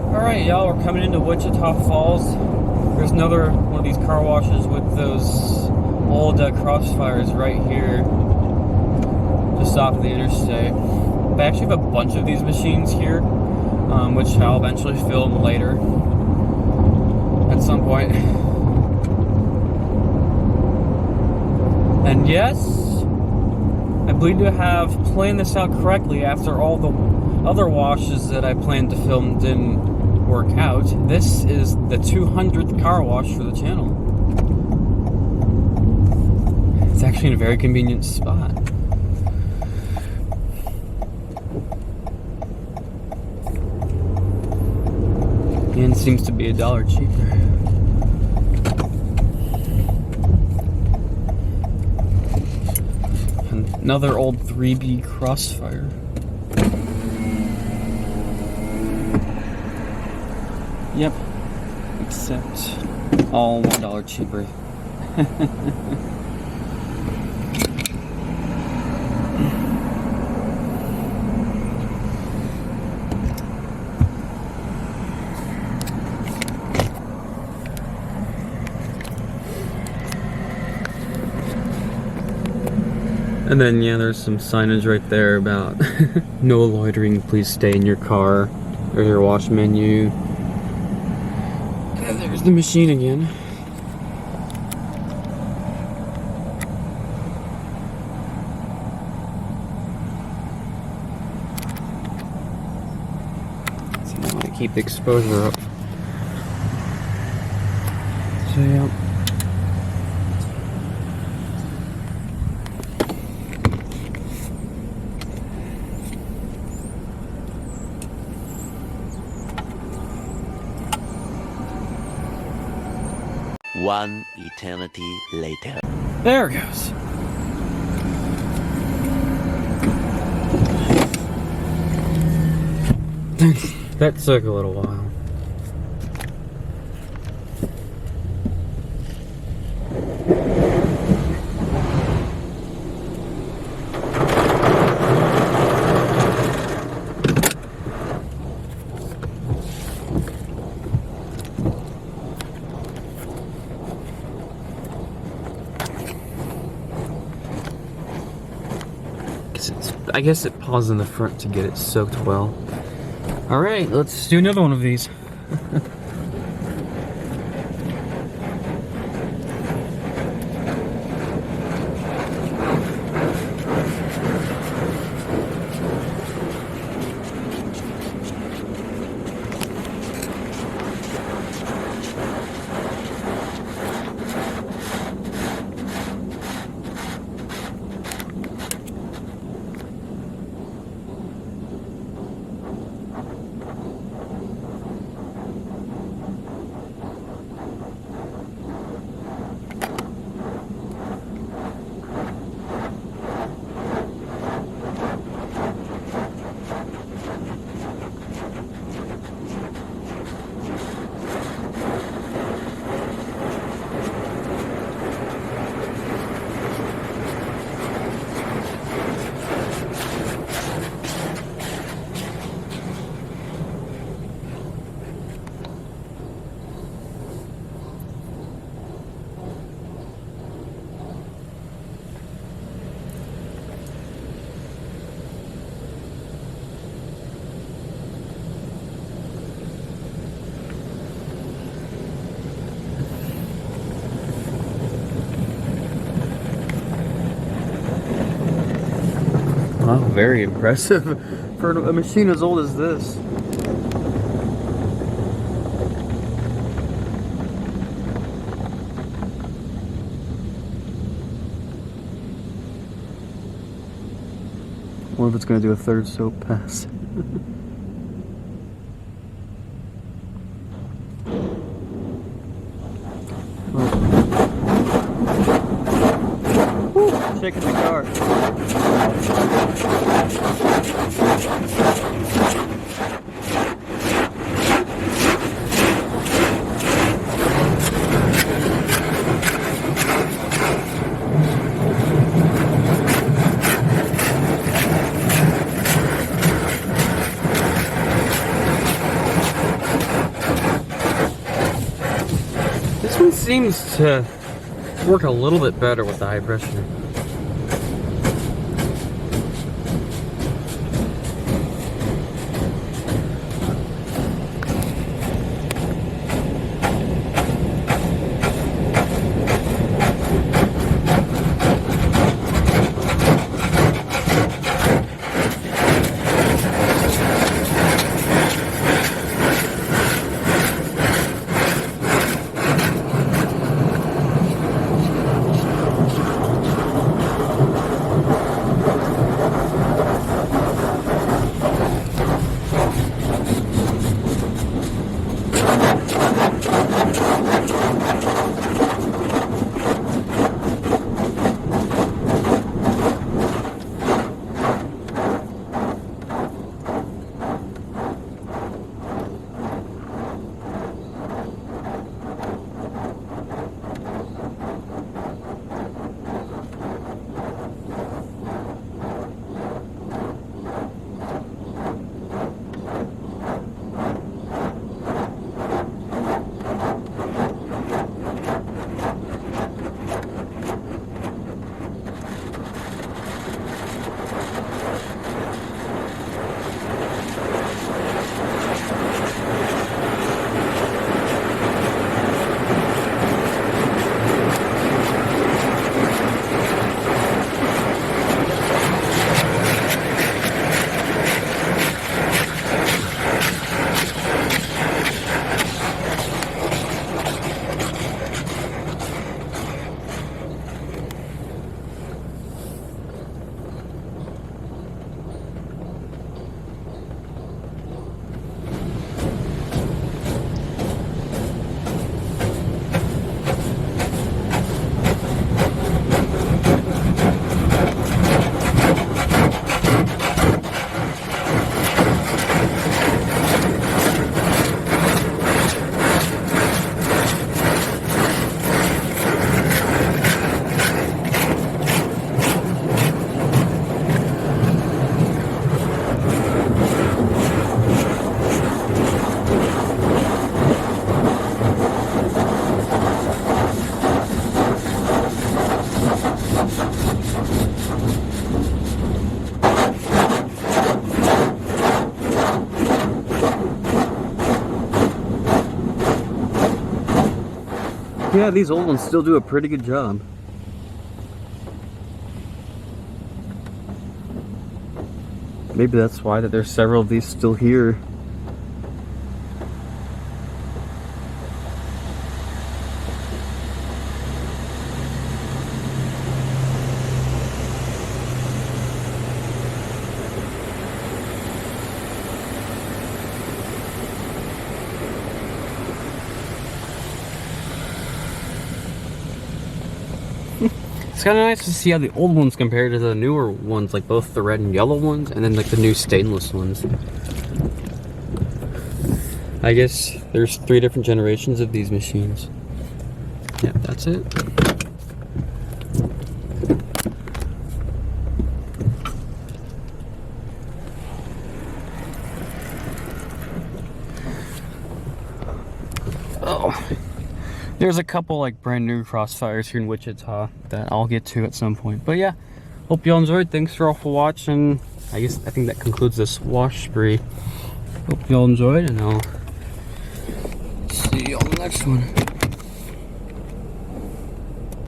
Alright, y'all, we're coming into Wichita Falls. There's another one of these car washes with those old Crossfires right here, just off the interstate. They actually have a bunch of these machines here, which I'll eventually film later at some point. And yes, I believe to have planned this out correctly after all the other washes that I planned to film didn't work out. This is the 200th car wash for the channel. It's actually in a very convenient spot. And seems to be $1 cheaper. Another old 3B Crossfire. Yep, except all $1 cheaper. And then, yeah, there's some signage right there about no loitering, please stay in your car. There's your wash menu. And there's the machine again. So I want to keep the exposure up. So, yeah. One eternity later. There it goes. That took a little while. I guess it paused in the front to get it soaked well. Alright, let's do another one of these. Wow, very impressive for a machine as old as this. I wonder if it's going to do a third soap pass. Woo, shaking the car. seems to work a little bit better with the high pressure. Yeah, these old ones still do a pretty good job. Maybe that's why that there's several of these still here. It's kind of nice to see how the old ones compare to the newer ones, like both the red and yellow ones, and then like the new stainless ones. I guess there's 3 different generations of these machines. Yeah, that's it. Oh. There's a couple like brand new Crossfires here in Wichita that I'll get to at some point. But yeah, hope y'all enjoyed. Thanks for all for watching. I think that concludes this wash spree. Hope y'all enjoyed, and I'll see you on the next one.